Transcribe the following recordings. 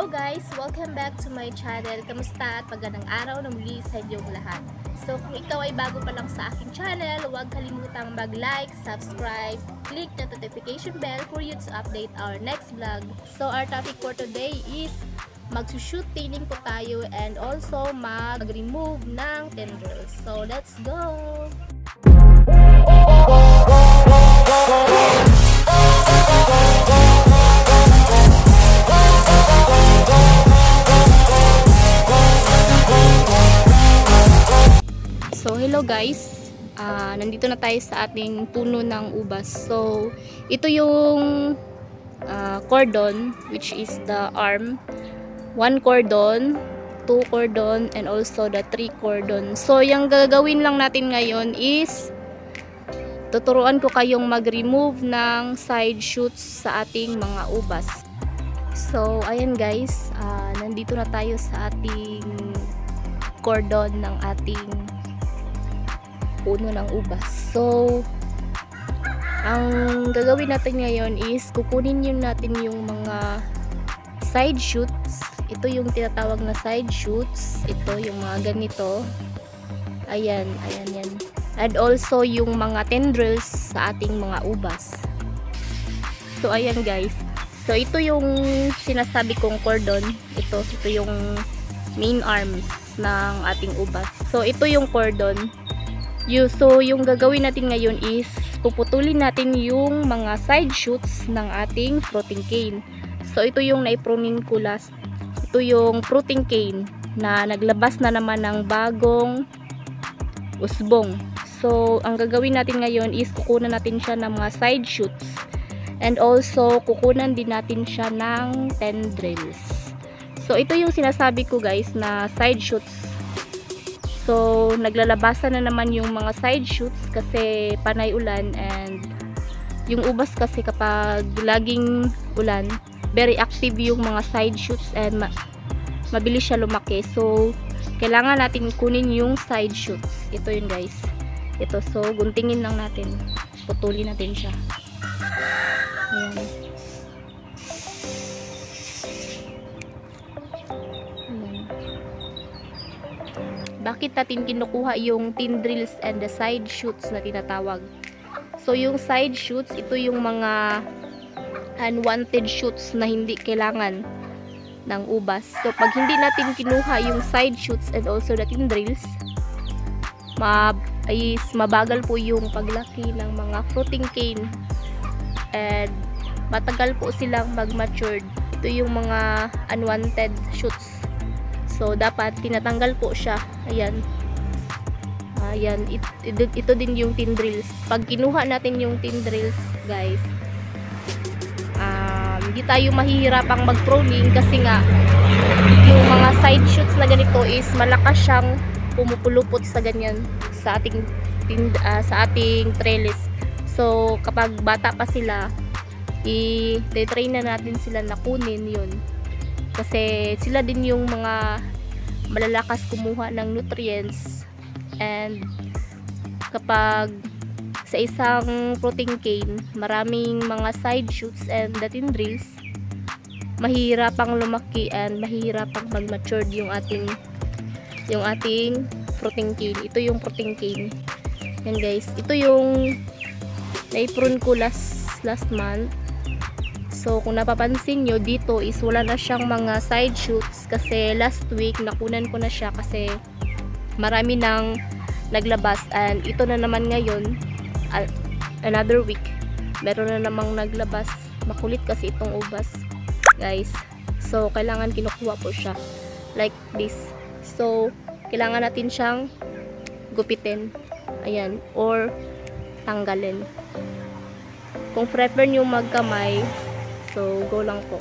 Hello guys! Welcome back to my channel. Kamusta at magandang araw na muli sa inyong lahat. So kung ikaw ay bago pa lang sa aking channel, huwag kalimutang mag-like, subscribe, click the notification bell for you to update our next vlog. So our topic for today is magsushoot tailing po tayo and also mag-remove ng tendrils. So let's go! So hello guys, nandito na tayo sa ating puno ng ubas. So ito yung cordon, which is the arm, 1 cordon, 2 cordon, and also the 3 cordon. So yung gagawin lang natin ngayon is tuturuan ko kayong mag-remove ng side shoots sa ating mga ubas. So ayan guys, nandito na tayo sa ating cordon ng ating puno ng ubas. So ang gagawin natin ngayon is kukunin natin yung mga side shoots. Ito yung tinatawag na side shoots. Ito yung mga ganito. Ayan, yan. And also yung mga tendrils sa ating mga ubas. So ayan guys. So ito yung sinasabi kong cordon. Ito yung main arms ng ating ubas. So ito yung cordon. So yung gagawin natin ngayon is puputulin natin yung mga side shoots ng ating fruiting cane. So ito yung naipruning ko last. Ito yung fruiting cane na naglabas na naman ng bagong usbong. So ang gagawin natin ngayon is kukunan natin siya ng mga side shoots and also kukunan din natin siya ng tendrils. So ito yung sinasabi ko guys na side shoots. So, naglalabasan na naman yung mga side shoots kasi panay ulan, and yung ubas kasi kapag laging ulan, very active yung mga side shoots and mabilis siya lumaki. So, kailangan natin kunin yung side shoots. Ito yun guys. Ito. So, guntingin lang natin. Putulin natin siya. Ayan. Bakit natin kinukuha yung tendrils and the side shoots na tinatawag? So yung side shoots, ito yung mga unwanted shoots na hindi kailangan ng ubas. So pag hindi natin kinuha yung side shoots and also the tendrils, mabagal po yung paglaki ng mga fruiting cane and matagal po silang mag-matured. Ito yung mga unwanted shoots. So, dapat tinatanggal po siya. Ayan. Ayan. Ito din yung tendrils. Pag kinuha natin yung tendrils, guys, hindi tayo mahihirapang mag-pruning kasi nga, yung mga side shoots na ganito is malakas siyang pumupulupot sa ganyan, sa ating trellis. So, kapag bata pa sila, i-train na natin sila na kunin yun. Kasi sila din yung mga malalakas kumuha ng nutrients, and kapag sa isang fruiting cane maraming mga side shoots and the tendrils, mahihirapang lumaki and mahihirapang mag-mature yung ating fruiting cane. Ito yung fruiting cane. Yan guys. Ito yung na-prune ko last month. So, kung napapansin nyo, dito is wala na siyang mga side shoots kasi last week nakunan ko na siya kasi marami nang naglabas, and ito na naman ngayon, another week, meron na namang naglabas. Makulit kasi itong ubas, guys. So, kailangan kinukuha po siya like this. So, kailangan natin siyang gupitin. Ayan, or tanggalin. Kung prefer nyo magkamay, so, go lang po.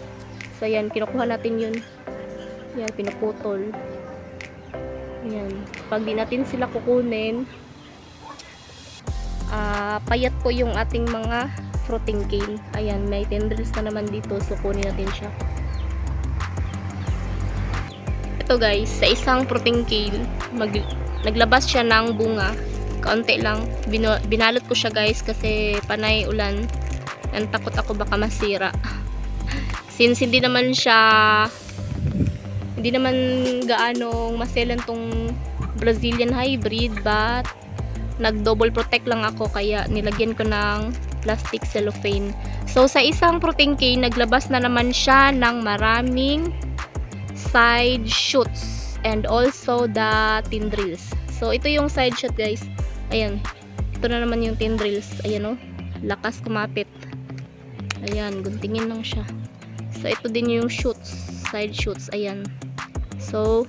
So, ayan, kinukuha natin yun. Ayan, pinuputol. Ayan. Pag di natin sila kukunin, payat po yung ating mga fruiting cane. Ayan, may tendrils na naman dito. So, kunin natin siya. Ito guys, sa isang fruiting cane, naglabas siya ng bunga. Kaunti lang. Binalot ko siya guys kasi panay ulan. And takot ako baka masira. Since hindi naman siya Hindi naman gaano maselan tong Brazilian hybrid, but nag-double protect lang ako kaya nilagyan ko ng plastic cellophane. So sa isang protein cane, naglabas na naman siya ng maraming side shoots and also the tendrils. So ito yung side shoot, guys. Ayan. Ito na naman yung tendrils. Ayan, oh. Lakas kumapit. Ayan, guntingin lang siya. So ito din yung shoots, side shoots. Ayan. So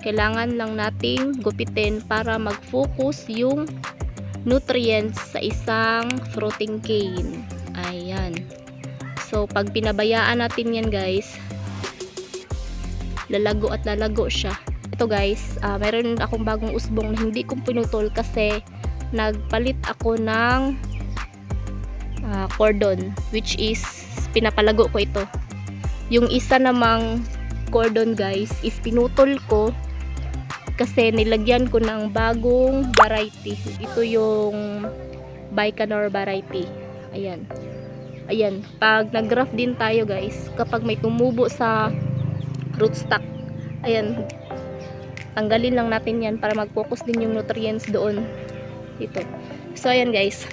kailangan lang nating gupitin para mag-focus yung nutrients sa isang fruiting cane. Ayan. So pag pinabayaan natin yan, guys, lalago at lalago siya. Ito, guys, meron akong bagong usbong na hindi ko pinutol kasi nagpalit ako ng cordon, which is pinapalago ko ito. Yung isa namang cordon, guys, is pinutol ko kasi nilagyan ko ng bagong variety. Ito yung Baikonur variety. Ayan. Ayan. Pag nag-graft din tayo, guys, kapag may tumubo sa rootstock, ayan, tanggalin lang natin yan para mag-focus din yung nutrients doon. Ito. So, ayan, guys.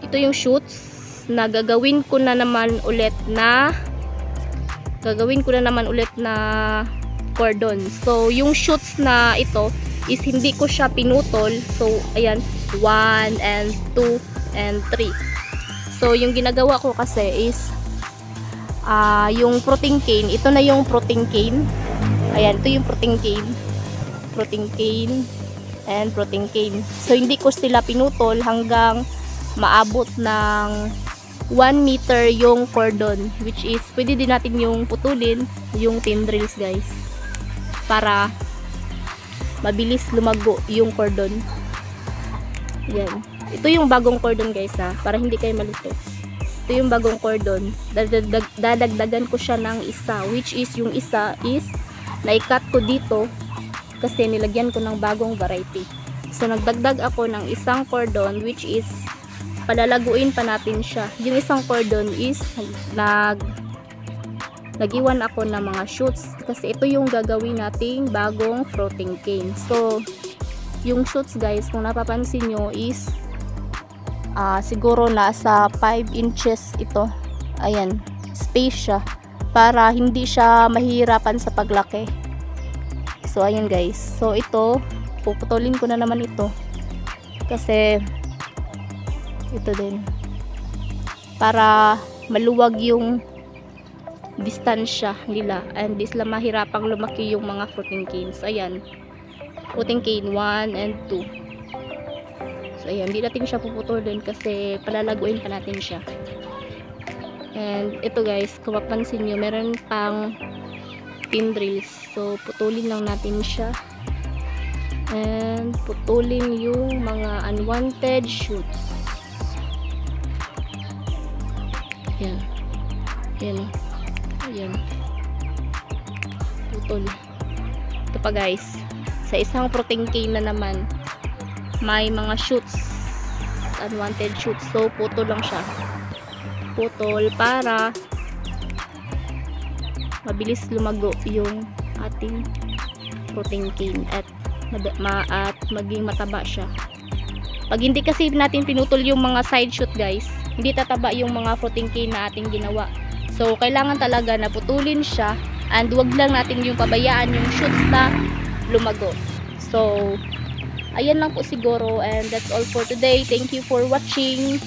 Ito yung shoots na gagawin ko na naman ulit na cordon. So yung shoots na ito is hindi ko siya pinutol. So ayan, 1 and 2 and 3. So yung ginagawa ko kasi is yung protein cane, ito na yung protein cane. Ayan, ito yung protein cane and protein cane. So hindi ko sila pinutol hanggang maabot ng 1 meter yung cordon, which is pwede din natin yung putulin yung tendrils, guys, para mabilis lumago yung cordon. Yan. Ito yung bagong cordon, guys, para hindi kayo malito. Ito yung bagong cordon. Dadagdagan ko siya ng isa, which is yung isa is na-cut ko dito kasi nilagyan ko ng bagong variety. So nagdagdag ako ng isang cordon, which is palalaguin pa natin siya. Yung isang cordon is nagiwan ako ng mga shoots kasi ito yung gagawin nating bagong fruiting cane. So yung shoots, guys, kung napapansin nyo is siguro nasa 5 inches ito. Ayan, space siya para hindi siya mahirapan sa paglaki. So ayan, guys. So ito, puputulin ko na naman ito kasi ito din para maluwag yung distansya nila and di sila mahirapang lumaki yung mga fruiting canes. Ayan, fruiting cane 1 and 2. So ayan, di natin siya puputulin kasi palalaguin pa natin siya. And ito, guys, kung mapansin nyo, meron pang tendrils. So putulin lang natin siya and putulin yung mga unwanted shoots. Ayan. Ayan. Ayan. Putol. Ito pa, guys. Sa isang protein cane na naman, may mga shoots. Unwanted shoots. So, putol lang siya. Putol para mabilis lumago yung ating protein cane at maging mataba siya. Pag hindi kasi natin pinutol yung mga side shoot, guys, hindi tataba yung mga fruiting cane na ating ginawa. So kailangan talaga na putulin siya and wag lang natin yung pabayaan yung shoots na lumago. So ayan lang po siguro, and that's all for today. Thank you for watching.